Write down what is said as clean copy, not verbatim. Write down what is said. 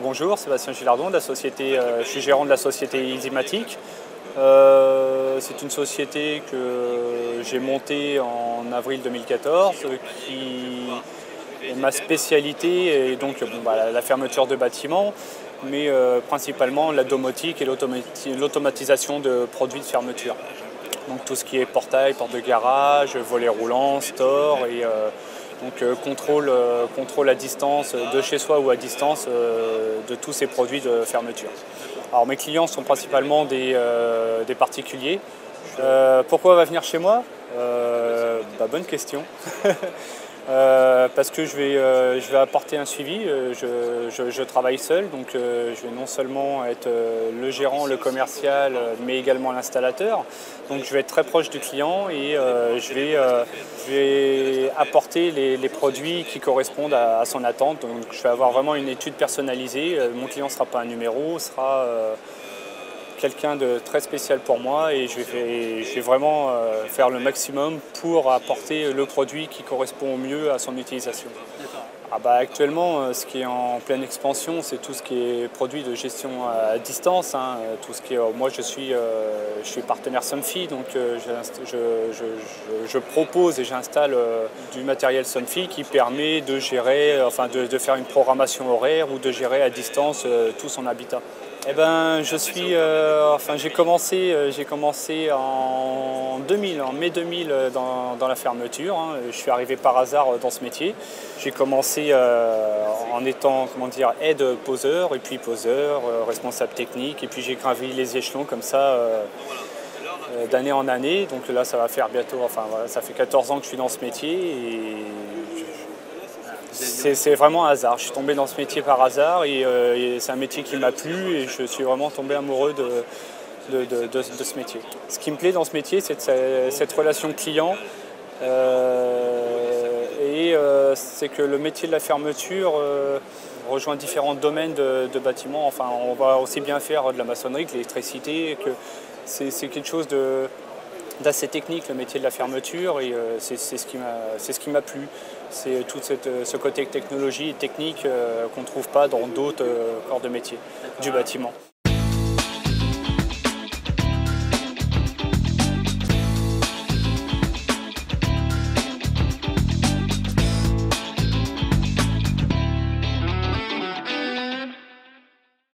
Bonjour, Sébastien Gilardon, de la société, je suis gérant de la société Easymatic. C'est une société que j'ai montée en avril 2014, qui est ma spécialité est donc la fermeture de bâtiments, mais principalement la domotique et l'automatisation de produits de fermeture. Donc tout ce qui est portail, porte de garage, volets roulants, store et contrôle à distance, de chez soi ou à distance, de tous ces produits de fermeture. Alors mes clients sont principalement des particuliers. Pourquoi va venir chez moi? Bonne question. Parce que je vais apporter un suivi. Je travaille seul, donc je vais non seulement être le gérant, le commercial, mais également l'installateur. Donc je vais être très proche du client et je vais apporter les produits qui correspondent à son attente. Donc je vais avoir vraiment une étude personnalisée. Mon client ne sera pas un numéro, sera quelqu'un de très spécial pour moi et je vais vraiment faire le maximum pour apporter le produit qui correspond au mieux à son utilisation. Actuellement, ce qui est en pleine expansion, c'est tout ce qui est produit de gestion à distance. Tout ce qui est, moi, je suis partenaire Somfy, donc je propose et j'installe du matériel Somfy qui permet de gérer, de faire une programmation horaire ou de gérer à distance tout son habitat. J'ai commencé en mai 2000 dans la fermeture. Je suis arrivé par hasard dans ce métier. J'ai commencé en étant aide poseur et puis poseur, responsable technique et puis j'ai gravi les échelons comme ça d'année en année. Donc là ça va faire bientôt, ça fait 14 ans que je suis dans ce métier et c'est vraiment un hasard. Je suis tombé dans ce métier par hasard et c'est un métier qui m'a plu et je suis vraiment tombé amoureux de ce métier. Ce qui me plaît dans ce métier, c'est cette relation client c'est que le métier de la fermeture rejoint différents domaines de bâtiments. On va aussi bien faire de la maçonnerie que l'électricité, que c'est quelque chose d'assez technique, le métier de la fermeture, et c'est ce qui m'a plu. C'est tout ce côté technologie et technique qu'on ne trouve pas dans d'autres corps de métier du bâtiment.